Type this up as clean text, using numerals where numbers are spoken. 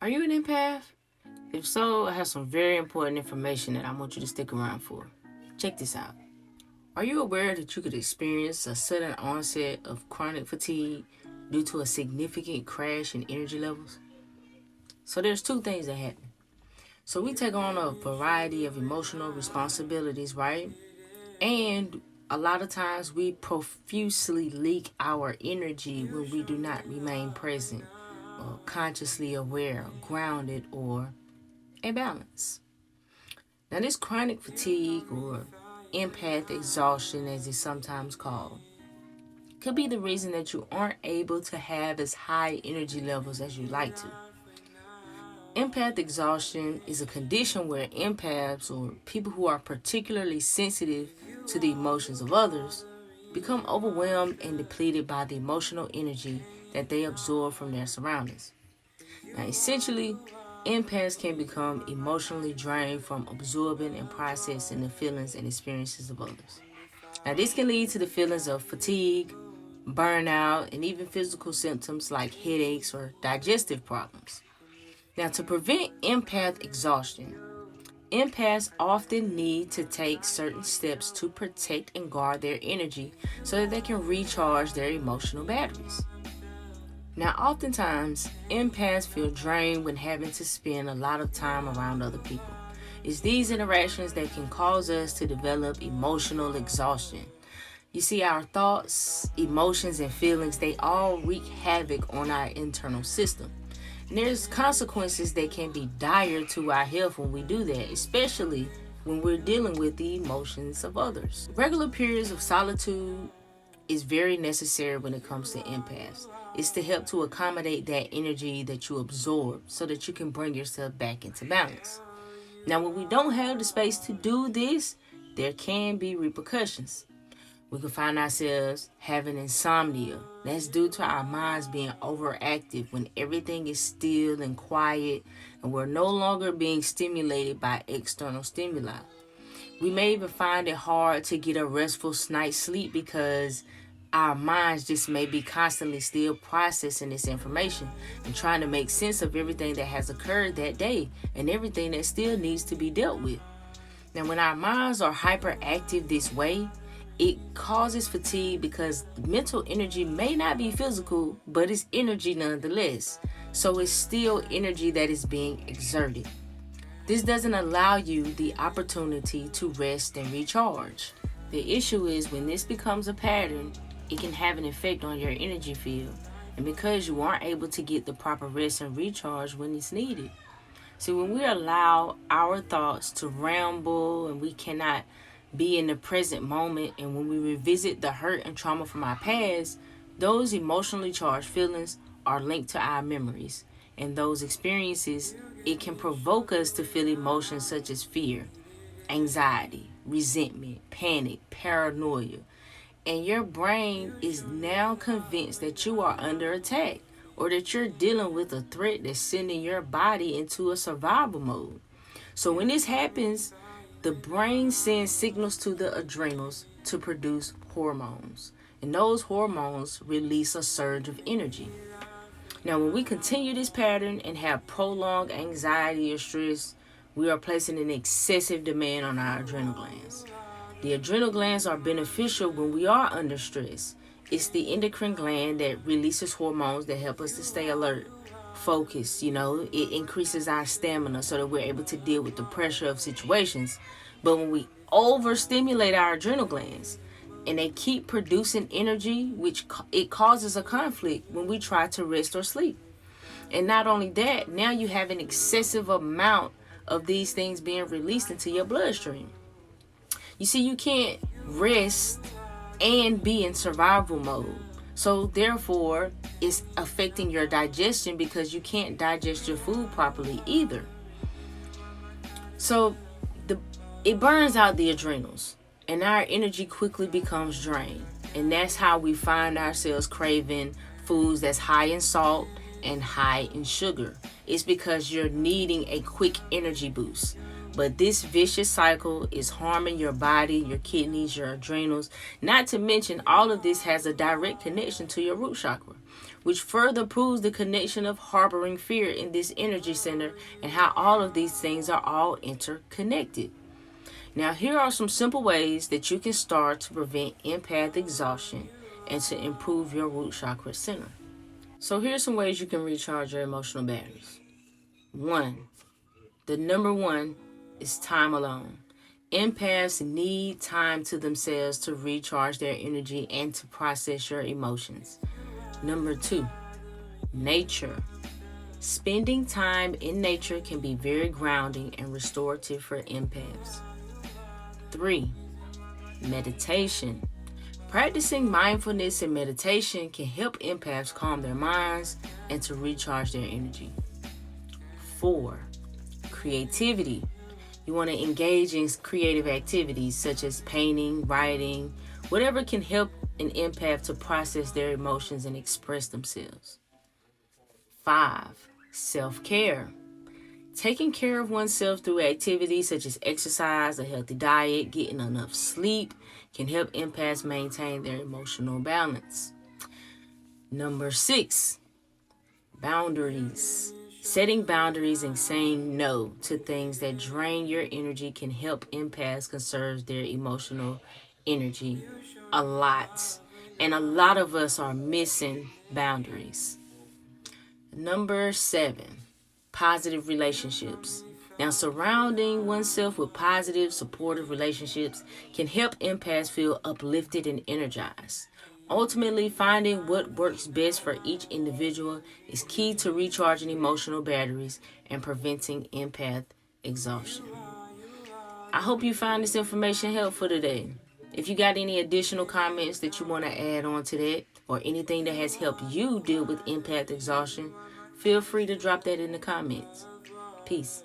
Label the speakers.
Speaker 1: Are you an empath? If so, I have some very important information that I want you to stick around for. Check this out. Are you aware that you could experience a sudden onset of chronic fatigue due to a significant crash in energy levels? So there's two things that happen. So we take on a variety of emotional responsibilities, right? And a lot of times we profusely leak our energy when we do not remain present, or consciously aware, grounded, or in balance. Now, this chronic fatigue, or empath exhaustion as it's sometimes called, could be the reason that you aren't able to have as high energy levels as you'd like to. Empath exhaustion is a condition where empaths, or people who are particularly sensitive to the emotions of others, become overwhelmed and depleted by the emotional energy that they absorb from their surroundings. Now, essentially, empaths can become emotionally drained from absorbing and processing the feelings and experiences of others. Now, this can lead to the feelings of fatigue, burnout, and even physical symptoms like headaches or digestive problems. Now, to prevent empath exhaustion, empaths often need to take certain steps to protect and guard their energy so that they can recharge their emotional batteries. Now, oftentimes, empaths feel drained when having to spend a lot of time around other people. It's these interactions that can cause us to develop emotional exhaustion. You see, our thoughts, emotions, and feelings, they all wreak havoc on our internal system. And there's consequences that can be dire to our health when we do that, especially when we're dealing with the emotions of others. Regular periods of solitude is very necessary when it comes to empaths. It's to help to accommodate that energy that you absorb so that you can bring yourself back into balance. Now, when we don't have the space to do this, there can be repercussions. We can find ourselves having insomnia. That's due to our minds being overactive when everything is still and quiet and we're no longer being stimulated by external stimuli. We may even find it hard to get a restful night's sleep because our minds just may be constantly still processing this information and trying to make sense of everything that has occurred that day and everything that still needs to be dealt with. Now, when our minds are hyperactive this way, it causes fatigue because mental energy may not be physical, but it's energy nonetheless. So it's still energy that is being exerted. This doesn't allow you the opportunity to rest and recharge. The issue is when this becomes a pattern, it can have an effect on your energy field. And because you aren't able to get the proper rest and recharge when it's needed. So when we allow our thoughts to ramble and we cannot be in the present moment, and when we revisit the hurt and trauma from our past, those emotionally charged feelings are linked to our memories. And those experiences, it can provoke us to feel emotions such as fear, anxiety, resentment, panic, paranoia. And your brain is now convinced that you are under attack or that you're dealing with a threat that's sending your body into a survival mode. So when this happens, the brain sends signals to the adrenals to produce hormones. And those hormones release a surge of energy. Now, when we continue this pattern and have prolonged anxiety or stress, we are placing an excessive demand on our adrenal glands. The adrenal glands are beneficial when we are under stress. It's the endocrine gland that releases hormones that help us to stay alert, focused. It increases our stamina so that we're able to deal with the pressure of situations. But when we overstimulate our adrenal glands and they keep producing energy, it causes a conflict when we try to rest or sleep. And not only that, now you have an excessive amount of these things being released into your bloodstream. You see, you can't rest and be in survival mode. So therefore, it's affecting your digestion because you can't digest your food properly either. So it burns out the adrenals and our energy quickly becomes drained. And that's how we find ourselves craving foods that's high in salt and high in sugar. It's because you're needing a quick energy boost. But this vicious cycle is harming your body, your kidneys, your adrenals. Not to mention, all of this has a direct connection to your root chakra, which further proves the connection of harboring fear in this energy center and how all of these things are all interconnected. Now, here are some simple ways that you can start to prevent empath exhaustion and to improve your root chakra center. So here's some ways you can recharge your emotional batteries. 1. The number 1 is time alone. Empaths need time to themselves to recharge their energy and to process your emotions. Number 2, nature. Spending time in nature can be very grounding and restorative for empaths. 3, meditation. Practicing mindfulness and meditation can help empaths calm their minds and to recharge their energy. 4, creativity. You want to engage in creative activities such as painting, writing, whatever can help an empath to process their emotions and express themselves. 5, self-care. Taking care of oneself through activities such as exercise, a healthy diet, getting enough sleep can help empaths maintain their emotional balance. Number 6, boundaries. Setting boundaries and saying no to things that drain your energy can help empaths conserve their emotional energy a lot. And a lot of us are missing boundaries. Number 7, positive relationships. Now, surrounding oneself with positive, supportive relationships can help empaths feel uplifted and energized. Ultimately, finding what works best for each individual is key to recharging emotional batteries and preventing empath exhaustion. I hope you find this information helpful today. If you got any additional comments that you want to add on to that, or anything that has helped you deal with empath exhaustion, feel free to drop that in the comments. Peace.